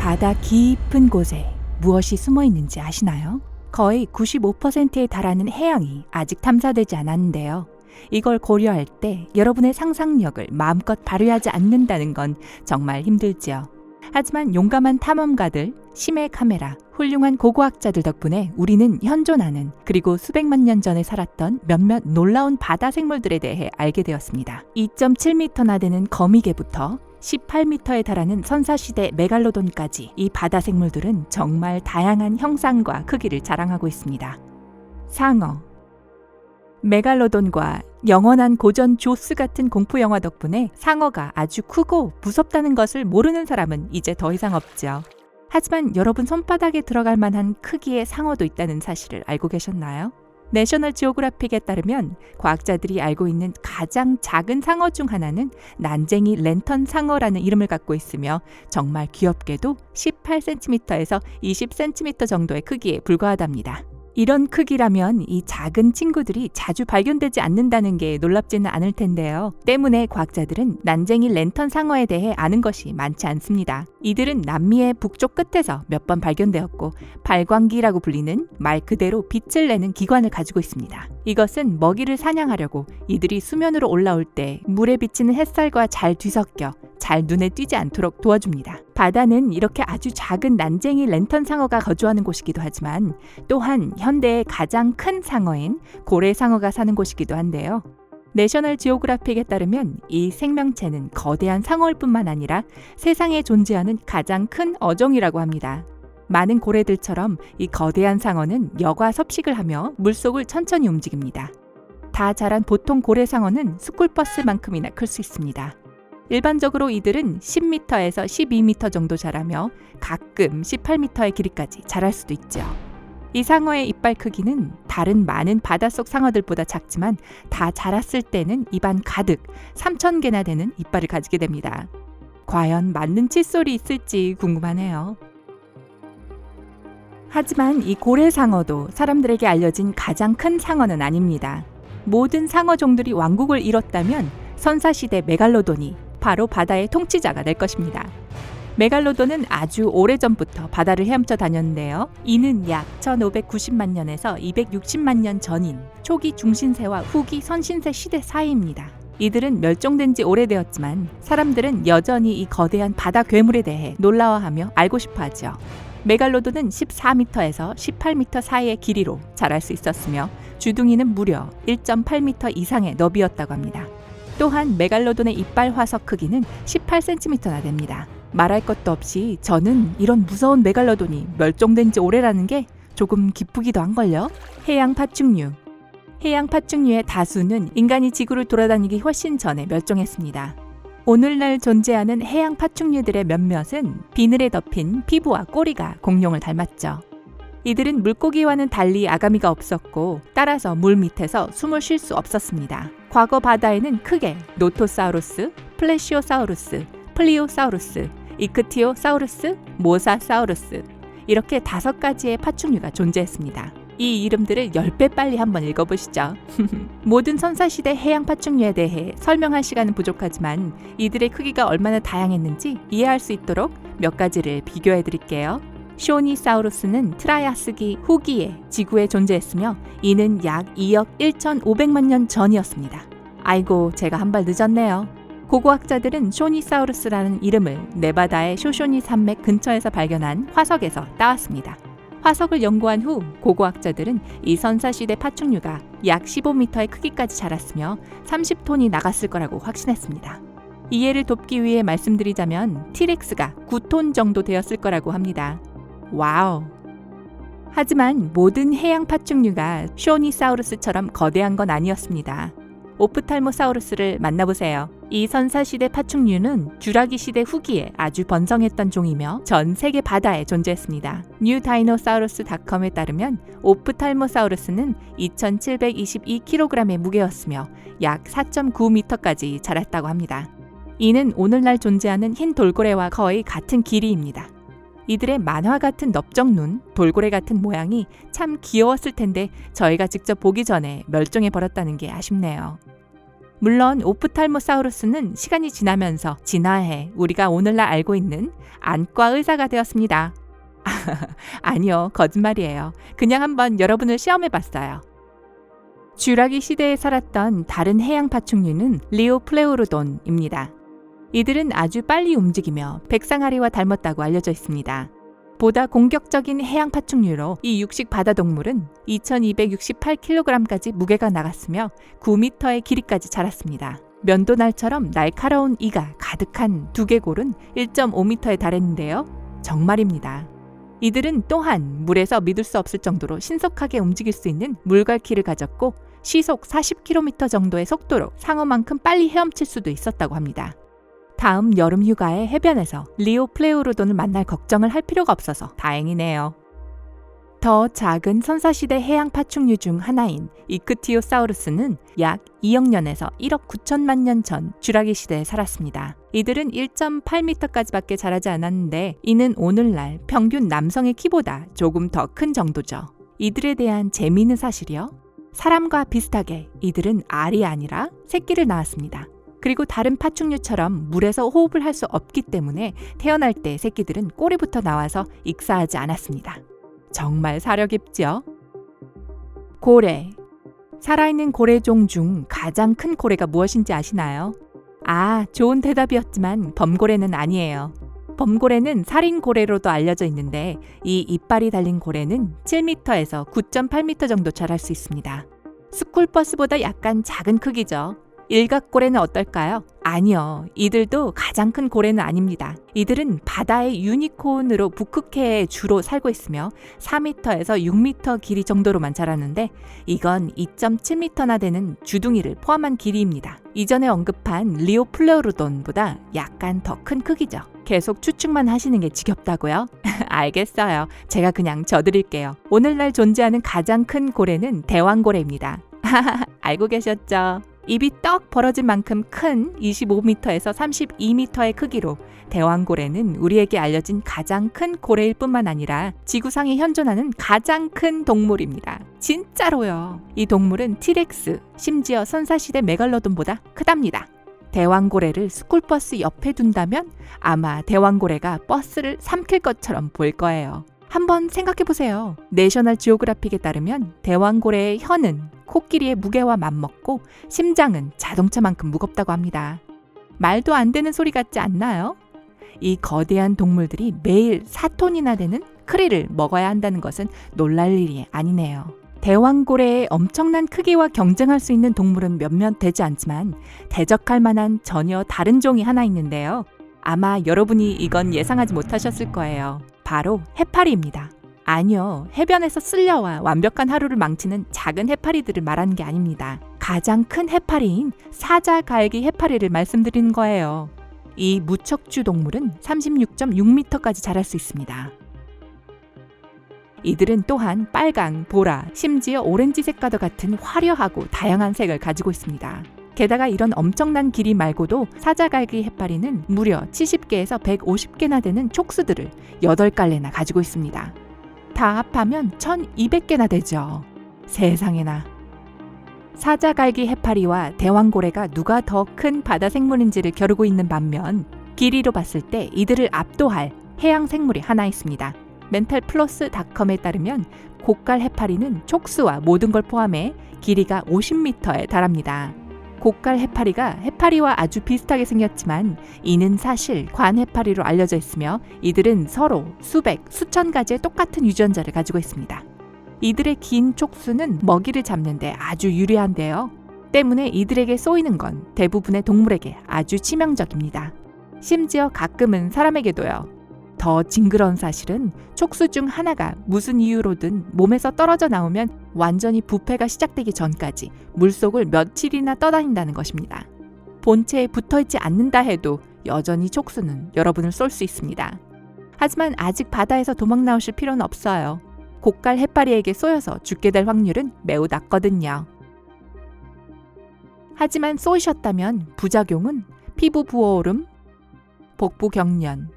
바다 깊은 곳에 무엇이 숨어 있는지 아시나요? 거의 95%에 달하는 해양이 아직 탐사되지 않았는데요. 이걸 고려할 때 여러분의 상상력을 마음껏 발휘하지 않는다는 건 정말 힘들지요. 하지만 용감한 탐험가들, 심해 카메라, 훌륭한 고고학자들 덕분에 우리는 현존하는 그리고 수백만 년 전에 살았던 몇몇 놀라운 바다 생물들에 대해 알게 되었습니다. 2.7m나 되는 거미개부터 18m에 달하는 선사시대 메갈로돈까지 이 바다 생물들은 정말 다양한 형상과 크기를 자랑하고 있습니다. 상어, 메갈로돈과 영원한 고전 조스 같은 공포 영화 덕분에 상어가 아주 크고 무섭다는 것을 모르는 사람은 이제 더 이상 없죠. 하지만 여러분 손바닥에 들어갈 만한 크기의 상어도 있다는 사실을 알고 계셨나요? 내셔널 지오그래픽에 따르면 과학자들이 알고 있는 가장 작은 상어 중 하나는 난쟁이 랜턴 상어라는 이름을 갖고 있으며 정말 귀엽게도 18cm에서 20cm 정도의 크기에 불과하답니다. 이런 크기라면 이 작은 친구들이 자주 발견되지 않는다는 게 놀랍지는 않을 텐데요. 때문에 과학자들은 난쟁이 랜턴 상어에 대해 아는 것이 많지 않습니다. 이들은 남미의 북쪽 끝에서 몇 번 발견되었고 발광기라고 불리는 말 그대로 빛을 내는 기관을 가지고 있습니다. 이것은 먹이를 사냥하려고 이들이 수면으로 올라올 때 물에 비치는 햇살과 잘 뒤섞여 잘 눈에 띄지 않도록 도와줍니다. 바다는 이렇게 아주 작은 난쟁이 랜턴 상어가 거주하는 곳이기도 하지만 또한 현대의 가장 큰 상어인 고래 상어가 사는 곳이기도 한데요. 내셔널 지오그래픽에 따르면 이 생명체는 거대한 상어일 뿐만 아니라 세상에 존재하는 가장 큰 어종이라고 합니다. 많은 고래들처럼 이 거대한 상어는 여과 섭식을 하며 물속을 천천히 움직입니다. 다 자란 보통 고래 상어는 스쿨버스만큼이나 클 수 있습니다. 일반적으로 이들은 10m에서 12m 정도 자라며 가끔 18m의 길이까지 자랄 수도 있죠. 이 상어의 이빨 크기는 다른 많은 바닷속 상어들보다 작지만 다 자랐을 때는 입안 가득 3,000개나 되는 이빨을 가지게 됩니다. 과연 맞는 칫솔이 있을지 궁금하네요. 하지만 이 고래 상어도 사람들에게 알려진 가장 큰 상어는 아닙니다. 모든 상어 종들이 왕국을 이뤘다면 선사시대 메갈로돈이 바로 바다의 통치자가 될 것입니다. 메갈로돈은 아주 오래전부터 바다를 헤엄쳐 다녔는데요. 이는 약 1590만 년에서 260만 년 전인 초기 중신세와 후기 선신세 시대 사이입니다. 이들은 멸종된 지 오래되었지만 사람들은 여전히 이 거대한 바다 괴물에 대해 놀라워하며 알고 싶어 하죠. 메갈로돈은 14m에서 18m 사이의 길이로 자랄 수 있었으며 주둥이는 무려 1.8m 이상의 너비였다고 합니다. 또한 메갈로돈의 이빨 화석 크기는 18cm나 됩니다. 말할 것도 없이 저는 이런 무서운 메갈로돈이 멸종된 지 오래라는 게 조금 기쁘기도 한걸요. 해양 파충류. 해양 파충류의 다수는 인간이 지구를 돌아다니기 훨씬 전에 멸종했습니다. 오늘날 존재하는 해양 파충류들의 몇몇은 비늘에 덮인 피부와 꼬리가 공룡을 닮았죠. 이들은 물고기와는 달리 아가미가 없었고 따라서 물 밑에서 숨을 쉴 수 없었습니다. 과거 바다에는 크게 노토사우루스, 플래시오사우루스, 플리오사우루스, 이크티오사우루스, 모사사우루스 이렇게 5가지의 파충류가 존재했습니다. 이 이름들을 10배 빨리 한번 읽어보시죠. 모든 선사시대 해양 파충류에 대해 설명할 시간은 부족하지만 이들의 크기가 얼마나 다양했는지 이해할 수 있도록 몇 가지를 비교해 드릴게요. 쇼니사우루스는 트라이아스기 후기에 지구에 존재했으며 이는 약 2억 1,500만 년 전이었습니다. 아이고, 제가 한 발 늦었네요. 고고학자들은 쇼니사우루스라는 이름을 네바다의 쇼쇼니 산맥 근처에서 발견한 화석에서 따왔습니다. 화석을 연구한 후 고고학자들은 이 선사시대 파충류가 약 15m의 크기까지 자랐으며 30톤이 나갔을 거라고 확신했습니다. 이해를 돕기 위해 말씀드리자면 티렉스가 9톤 정도 되었을 거라고 합니다. 와우! 하지만 모든 해양 파충류가 쇼니사우루스처럼 거대한 건 아니었습니다. 오프탈모사우루스를 만나보세요. 이 선사시대 파충류는 듀라기 시대 후기에 아주 번성했던 종이며 전 세계 바다에 존재했습니다. 뉴다이노사우루스닷컴에 따르면 오프탈모사우루스는 2,722kg의 무게였으며 약 4.9m까지 자랐다고 합니다. 이는 오늘날 존재하는 흰 돌고래와 거의 같은 길이입니다. 이들의 만화 같은 넓적 눈, 돌고래 같은 모양이 참 귀여웠을 텐데 저희가 직접 보기 전에 멸종해 버렸다는 게 아쉽네요. 물론 오프탈모사우루스는 시간이 지나면서 진화해 우리가 오늘날 알고 있는 안과 의사가 되었습니다. 아니요, 거짓말이에요. 그냥 한번 여러분을 시험해봤어요. 쥐라기 시대에 살았던 다른 해양 파충류는 리오플레우로돈입니다. 이들은 아주 빨리 움직이며 백상아리와 닮았다고 알려져 있습니다. 보다 공격적인 해양 파충류로 이 육식 바다 동물은 2268kg까지 무게가 나갔으며 9m의 길이까지 자랐습니다. 면도날처럼 날카로운 이가 가득한 두개골은 1.5m에 달했는데요. 정말입니다. 이들은 또한 물에서 믿을 수 없을 정도로 신속하게 움직일 수 있는 물갈퀴를 가졌고 시속 40km 정도의 속도로 상어만큼 빨리 헤엄칠 수도 있었다고 합니다. 다음 여름 휴가에 해변에서 리오플레우로돈을 만날 걱정을 할 필요가 없어서 다행이네요. 더 작은 선사시대 해양 파충류 중 하나인 이크티오사우루스는 약 2억 년에서 1억 9천만 년 전 쥐라기 시대에 살았습니다. 이들은 1.8m까지밖에 자라지 않았는데 이는 오늘날 평균 남성의 키보다 조금 더 큰 정도죠. 이들에 대한 재미있는 사실이요. 사람과 비슷하게 이들은 알이 아니라 새끼를 낳았습니다. 그리고 다른 파충류처럼 물에서 호흡을 할 수 없기 때문에 태어날 때 새끼들은 꼬리부터 나와서 익사하지 않았습니다. 정말 사려 깊죠? 고래. 살아있는 고래종 중 가장 큰 고래가 무엇인지 아시나요? 아, 좋은 대답이었지만 범고래는 아니에요. 범고래는 살인고래로도 알려져 있는데 이 이빨이 달린 고래는 7m에서 9.8m 정도 자랄 수 있습니다. 스쿨버스보다 약간 작은 크기죠. 일각고래는 어떨까요? 아니요. 이들도 가장 큰 고래는 아닙니다. 이들은 바다의 유니콘으로 북극해에 주로 살고 있으며 4m에서 6m 길이 정도로만 자라는데 이건 2.7m나 되는 주둥이를 포함한 길이입니다. 이전에 언급한 리오플레우로돈보다 약간 더 큰 크기죠. 계속 추측만 하시는 게 지겹다고요? 알겠어요. 제가 그냥 져드릴게요. 오늘날 존재하는 가장 큰 고래는 대왕고래입니다. 알고 계셨죠? 입이 떡 벌어진 만큼 큰 25m에서 32m의 크기로 대왕고래는 우리에게 알려진 가장 큰 고래일 뿐만 아니라 지구상에 현존하는 가장 큰 동물입니다. 진짜로요. 이 동물은 티렉스, 심지어 선사시대 메갈로돈보다 크답니다. 대왕고래를 스쿨버스 옆에 둔다면 아마 대왕고래가 버스를 삼킬 것처럼 보일 거예요. 한번 생각해보세요. 내셔널 지오그래픽에 따르면 대왕고래의 혀는 코끼리의 무게와 맞먹고 심장은 자동차만큼 무겁다고 합니다. 말도 안 되는 소리 같지 않나요? 이 거대한 동물들이 매일 4톤이나 되는 크리를 먹어야 한다는 것은 놀랄 일이 아니네요. 대왕고래의 엄청난 크기와 경쟁할 수 있는 동물은 몇몇 되지 않지만 대적할 만한 전혀 다른 종이 하나 있는데요. 아마 여러분이 이건 예상하지 못하셨을 거예요. 바로 해파리입니다. 아니요, 해변에서 쓸려와 완벽한 하루를 망치는 작은 해파리들을 말하는 게 아닙니다. 가장 큰 해파리인 사자갈기 해파리를 말씀드리는 거예요. 이 무척주 동물은 36.6m까지 자랄 수 있습니다. 이들은 또한 빨강, 보라, 심지어 오렌지색과도 같은 화려하고 다양한 색을 가지고 있습니다. 게다가 이런 엄청난 길이 말고도 사자갈기 해파리는 무려 70개에서 150개나 되는 촉수들을 8갈래나 가지고 있습니다. 다 합하면 1200개나 되죠. 세상에나. 사자갈기 해파리와 대왕고래가 누가 더 큰 바다 생물인지를 겨루고 있는 반면 길이로 봤을 때 이들을 압도할 해양 생물이 하나 있습니다. 멘탈플러스닷컴에 따르면 고깔 해파리는 촉수와 모든 걸 포함해 길이가 50m에 달합니다. 고깔 해파리가 해파리와 아주 비슷하게 생겼지만 이는 사실 관해파리로 알려져 있으며 이들은 서로 수백, 수천 가지의 똑같은 유전자를 가지고 있습니다. 이들의 긴 촉수는 먹이를 잡는 데 아주 유리한데요. 때문에 이들에게 쏘이는 건 대부분의 동물에게 아주 치명적입니다. 심지어 가끔은 사람에게도요. 더 징그러운 사실은 촉수 중 하나가 무슨 이유로든 몸에서 떨어져 나오면 완전히 부패가 시작되기 전까지 물속을 며칠이나 떠다닌다는 것입니다. 본체에 붙어있지 않는다 해도 여전히 촉수는 여러분을 쏠 수 있습니다. 하지만 아직 바다에서 도망 나오실 필요는 없어요. 고깔 해파리에게 쏘여서 죽게 될 확률은 매우 낮거든요. 하지만 쏘이셨다면 부작용은 피부 부어오름, 복부 경련,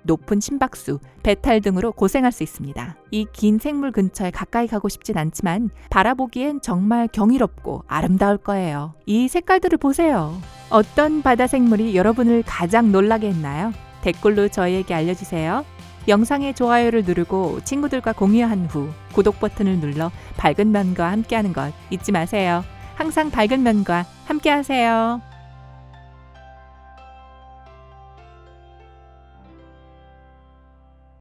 높은 심박수, 배탈 등으로 고생할 수 있습니다. 이 긴 생물 근처에 가까이 가고 싶진 않지만 바라보기엔 정말 경이롭고 아름다울 거예요. 이 색깔들을 보세요. 어떤 바다 생물이 여러분을 가장 놀라게 했나요? 댓글로 저희에게 알려주세요. 영상의 좋아요를 누르고 친구들과 공유한 후 구독 버튼을 눌러 밝은 면과 함께하는 것 잊지 마세요. 항상 밝은 면과 함께하세요.